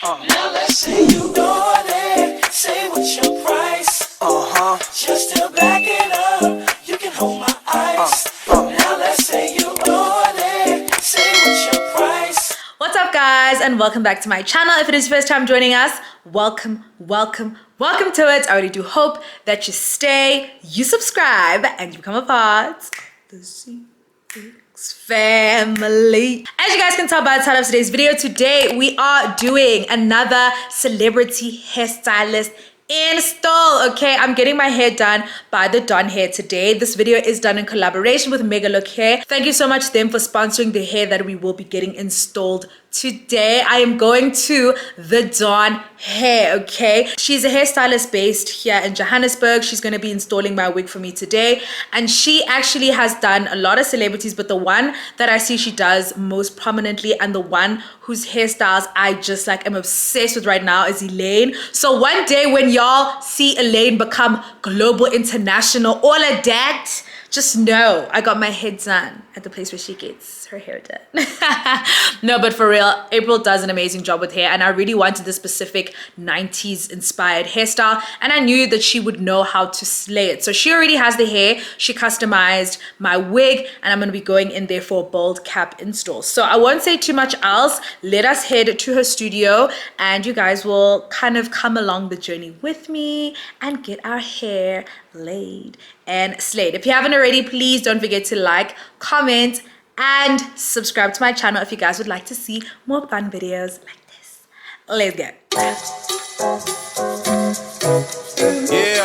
Now let's say you bought it. Say what's your price. Just to back it up, you can hold my eyes. Now let's say you bought it. Say what's your price. What's up, guys, and welcome back to my channel. If it is your first time joining us, welcome to it. I really do hope that you stay, you subscribe, and you become a part of the ZeeX family. As you guys can tell by the title of today's video, today we are doing another celebrity hairstylist install. Okay, I'm getting my hair done by the Donn hair today. This video is done in collaboration with Megalook hair. Thank you so much to them for sponsoring the hair that we will be getting installed today. I am going to the Donn hair. Okay, she's a hairstylist based here in Johannesburg. She's going to be installing my wig for me today, and she actually has done a lot of celebrities, but the one that I see she does most prominently and the one whose hairstyles I just like am obsessed with right now is Elaine. So one day when y'all see Elaine become global, international, all of that, just know I got my hair done at the place where she gets her hair done. No, but for real, April does an amazing job with hair, and I really wanted this specific 90s inspired hairstyle, and I knew that she would know how to slay it. So she already has the hair. She customized my wig, and I'm going to be going in there for a bold cap install. So I won't say too much else. Let us head to her studio, and you guys will kind of come along the journey with me and get our hair laid and slayed. If you haven't already, please don't forget to like, comment, and subscribe to my channel if you guys would like to see more fun videos like this. Let's go. Yeah.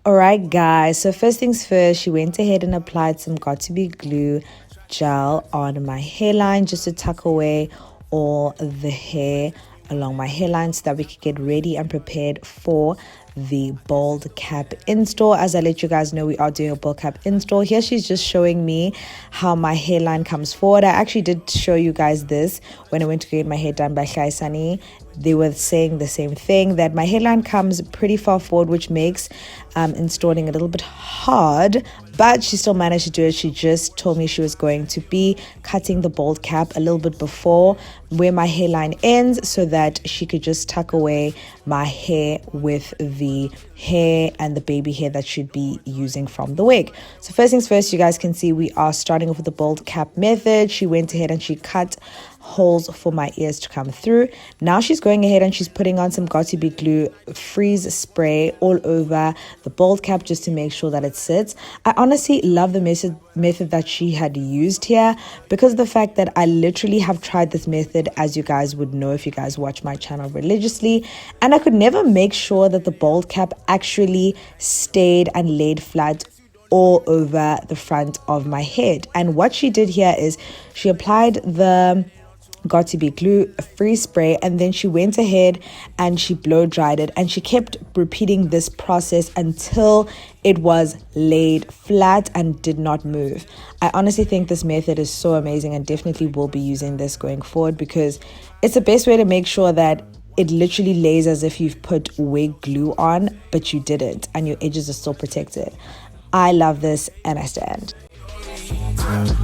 Alright guys, so first things first, she went ahead and applied some got2b glue gel on my hairline just to tuck away all the hair along my hairline so that we could get ready and prepared for the bold cap install. As I let you guys know, we are doing a bold cap install. Here she's just showing me how my hairline comes forward. I actually did show you guys this when I went to get my hair done by Sunny. They were saying the same thing, that my hairline comes pretty far forward, which makes installing a little bit hard, but she still managed to do it. She just told me she was going to be cutting the bold cap a little bit before where my hairline ends so that she could just tuck away my hair with the hair and the baby hair that she'd be using from the wig. So first things first, you guys can see we are starting off with the bold cap method. She went ahead and she cut holes for my ears to come through. Now she's going ahead and she's putting on some got2b glue freeze spray all over the bold cap just to make sure that it sits. I honestly love the method that she had used here because of the fact that I literally have tried this method, as you guys would know if you guys watch my channel religiously, and I could never make sure that the bold cap actually stayed and laid flat all over the front of my head. And what she did here is she applied the got2b glue free spray, and then she went ahead and she blow dried it, and she kept repeating this process until it was laid flat and did not move. I honestly think this method is so amazing and definitely will be using this going forward because it's the best way to make sure that it literally lays as if you've put wig glue on, but you didn't, and your edges are still protected. I love this and I stand.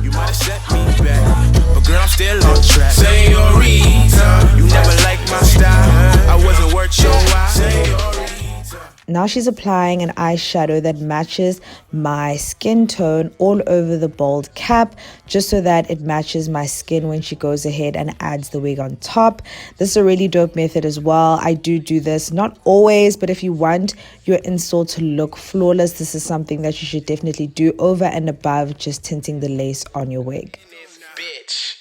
You might have set me back, but girl, I'm still on track. Señorita, you never liked my style. I wasn't worth your while. Now she's applying an eyeshadow that matches my skin tone all over the bold cap, just so that it matches my skin when she goes ahead and adds the wig on top. This is a really dope method as well. I do this, not always, but if you want your install to look flawless, this is something that you should definitely do over and above just tinting the lace on your wig. Bitch.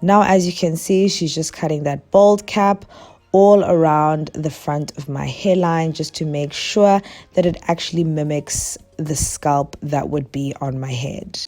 Now, as you can see, she's just cutting that bold cap all around the front of my hairline just to make sure that it actually mimics the scalp that would be on my head.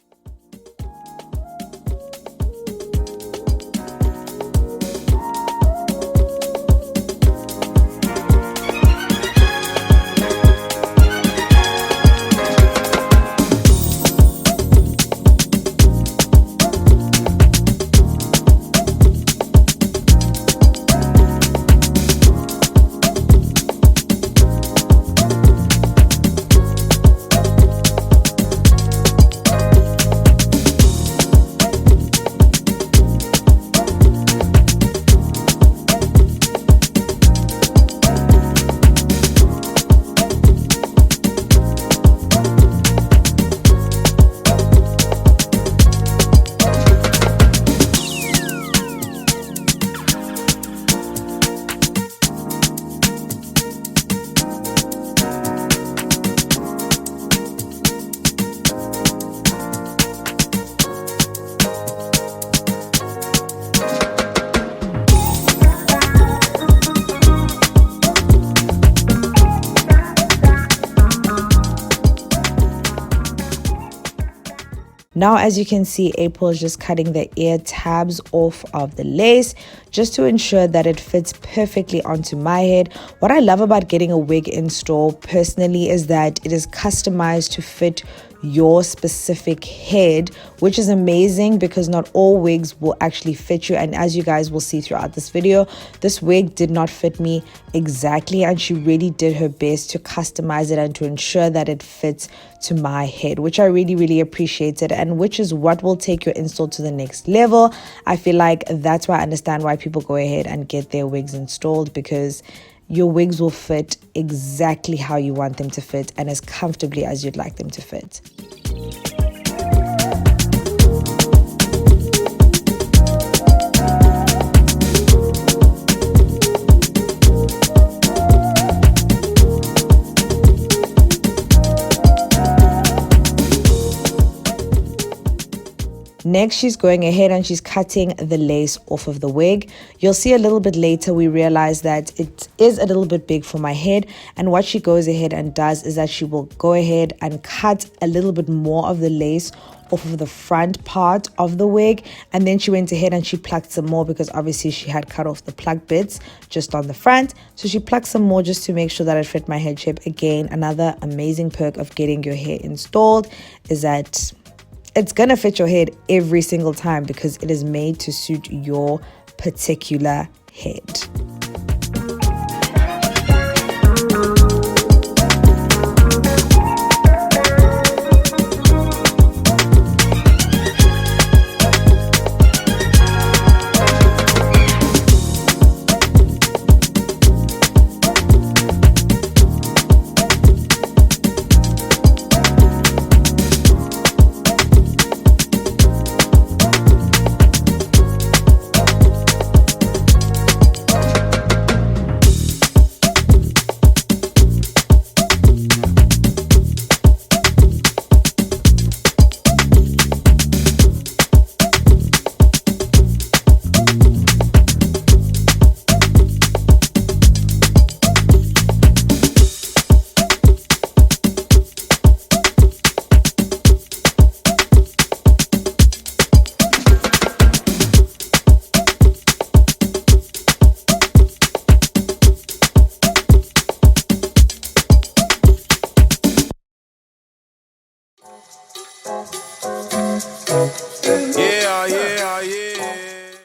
Now, as you can see, April is just cutting the ear tabs off of the lace just to ensure that it fits perfectly onto my head. What I love about getting a wig installed personally is that it is customized to fit your specific head, which is amazing because not all wigs will actually fit you. And as you guys will see throughout this video, this wig did not fit me exactly, and she really did her best to customize it and to ensure that it fits to my head, which I really appreciated, and which is what will take your install to the next level. I feel like that's why I understand why people go ahead and get their wigs installed, because your wigs will fit exactly how you want them to fit and as comfortably as you'd like them to fit. Next, she's going ahead and she's cutting the lace off of the wig. You'll see a little bit later we realize that it is a little bit big for my head, and what she goes ahead and does is that she will go ahead and cut a little bit more of the lace off of the front part of the wig, and then she went ahead and she plucked some more because obviously she had cut off the plug bits just on the front, so she plucked some more just to make sure that it fit my head shape. Again, another amazing perk of getting your hair installed is that it's gonna fit your head every single time because it is made to suit your particular head.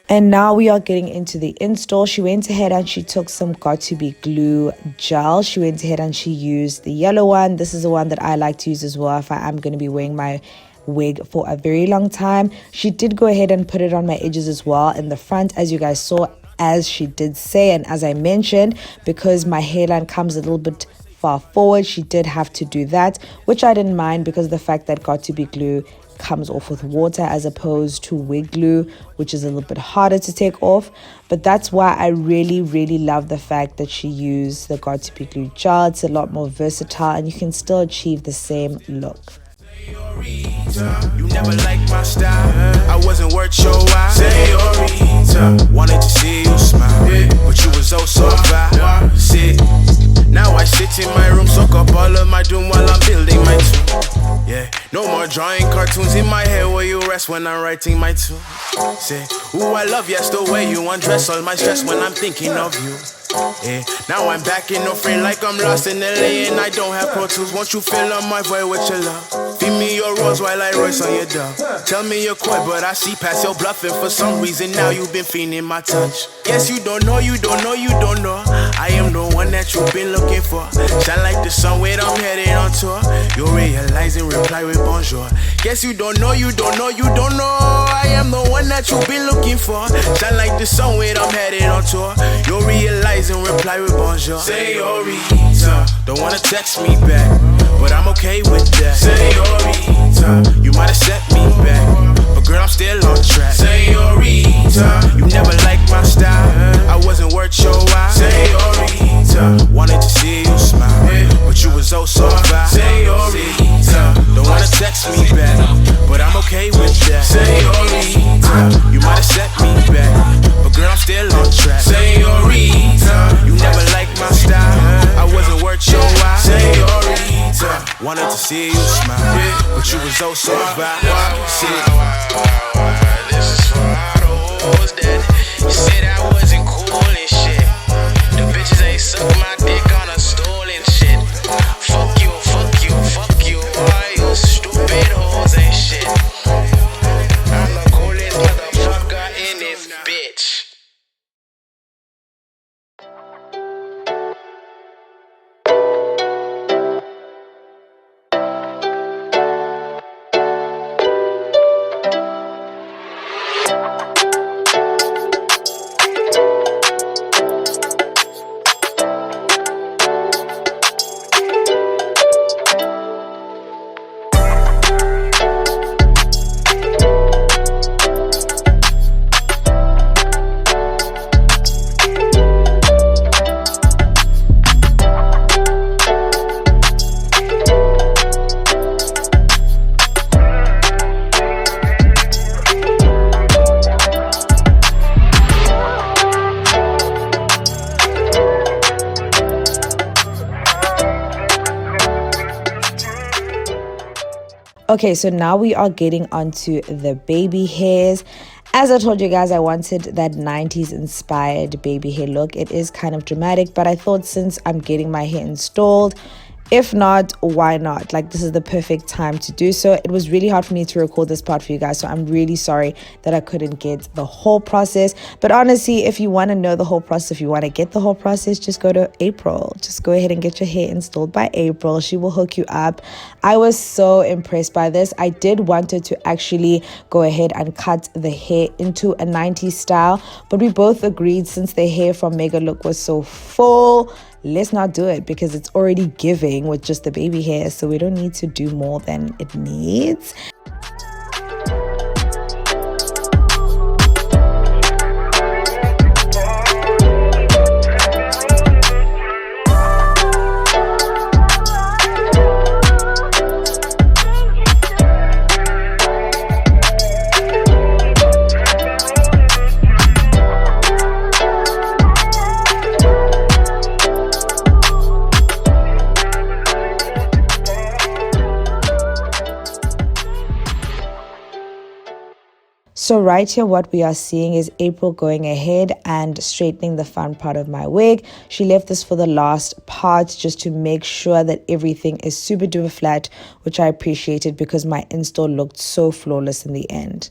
And now we are getting into the install. She went ahead and she took some Got2b glue gel. She went ahead and she used the yellow one. This is the one that I like to use as well if I am going to be wearing my wig for a very long time. She did go ahead and put it on my edges as well in the front, as you guys saw, as she did say, and as I mentioned, because my hairline comes a little bit far forward, she did have to do that, which I didn't mind because of the fact that Got2b glue comes off with water as opposed to wig glue, which is a little bit harder to take off. But that's why I really love the fact that she used the Got2b glue gel. It's a lot more versatile and you can still achieve the same look. You never liked my style, I wasn't worth your while. Señorita, wanted to see you smile, but you was oh so fine. Sit, now I sit in my room, soak up all of my doom while I'm building my tomb. Yeah, no more drawing cartoons in my head where you rest when I'm writing my tune. Say, ooh, I love yes the way you undress all my stress when I'm thinking of you. Yeah, now I'm back in no frame like I'm lost in LA and I don't have Pro Tools. Won't you fill up my void with your love? Feed me your rose while I royce on your dove. Tell me you're coy, but I see past your bluffing. For some reason now you've been feeling my touch. Yes, you don't know, you don't know, you don't know. I am the one that you've been looking for. Shine like the sun when I'm headed on tour. You're realizing, reply with bonjour. Guess you don't know, you don't know, you don't know. I am the one that you've been looking for. Shine like the sun when I'm headed on tour. You're realizing, reply with bonjour. Señorita, don't wanna text me back, but I'm okay with that. Señorita, you might have set me back, but girl, I'm still on track. Señorita, you never liked my style, I wasn't worth your while. Señorita, wanted to see you smile, but you was oh so fine. Señorita, don't wanna text me back, but I'm okay with that. Señorita, you might have set me back, but girl, I'm still on track. Señorita, you never liked my style, I wasn't worth your while. Señorita, wanted to to see you smile, but you was oh so fine. This is for all the hoes that you said I wasn't cool and shit. The bitches ain't suck my dick on a stool and shit. Fuck you, fuck you, fuck you. All you stupid hoes ain't shit. I'm the coolest motherfucker in this bitch. Okay, so now we are getting onto the baby hairs. As I told you guys, I wanted that 90s inspired baby hair look. It is kind of dramatic, but I thought since I'm getting my hair installed, if not, why not? Like, this is the perfect time to do so. It was really hard for me to record this part for you guys, so I'm really sorry that I couldn't get the whole process. But honestly, if you want to know the whole process, if you want to get the whole process, just go to April. Just go ahead and get your hair installed by April. She will hook you up. I was so impressed by this. I did want her to actually go ahead and cut the hair into a 90s style, but we both agreed since the hair from Megalook was so full, let's not do it because it's already giving with just the baby hair, so we don't need to do more than it needs. So right here, what we are seeing is April going ahead and straightening the front part of my wig. She left this for the last part just to make sure that everything is super duper flat, which I appreciated because my install looked so flawless in the end.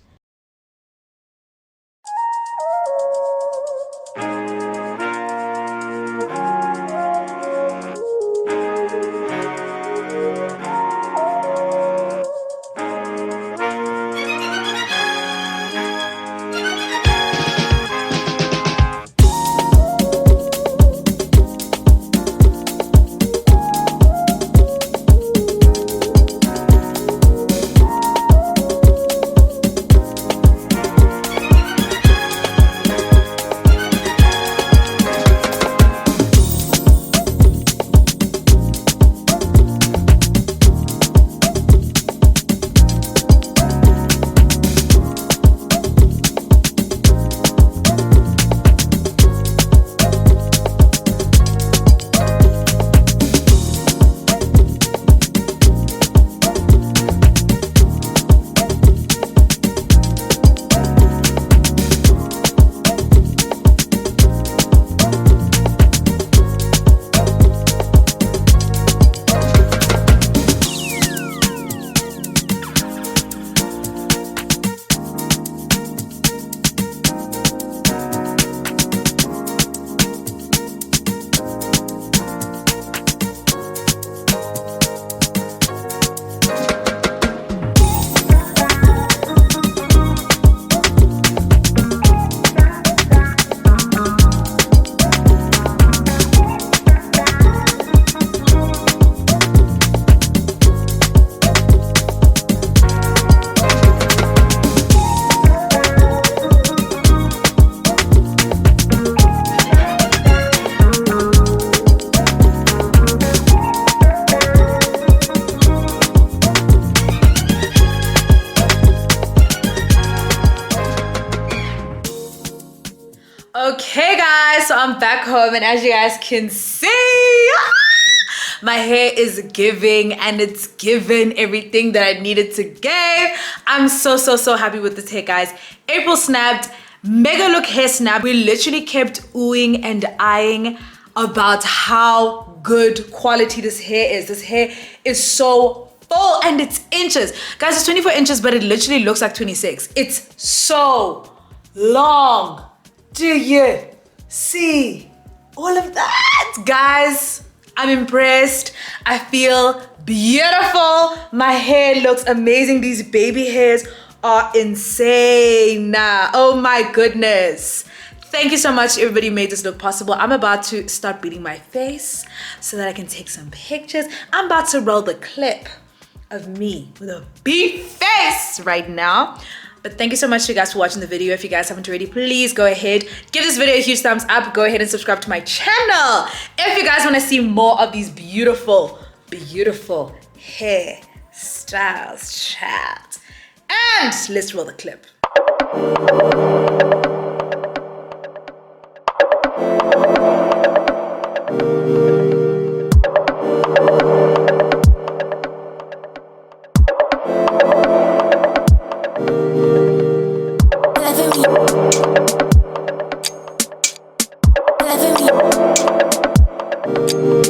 Okay guys, so I'm back home and as you guys can see, My hair is giving, and it's given everything that I needed to give. I'm so happy with this hair, guys. April snapped, Megalook hair snap. We literally kept oohing and eyeing about how good quality this hair is. This hair is so full, and it's inches. Guys, it's 24 inches, but it literally looks like 26. It's so long. Do you see all of that? Guys, I'm impressed. I feel beautiful. My hair looks amazing. These baby hairs are insane. Oh my goodness. Thank you so much, everybody who made this look possible. I'm about to start beating my face so that I can take some pictures. I'm about to roll the clip of me with a beat face right now. But thank you so much to you guys for watching the video. If you guys haven't already, please go ahead, give this video a huge thumbs up. Go ahead and subscribe to my channel if you guys want to see more of these beautiful hair styles, chat. And let's roll the clip. Every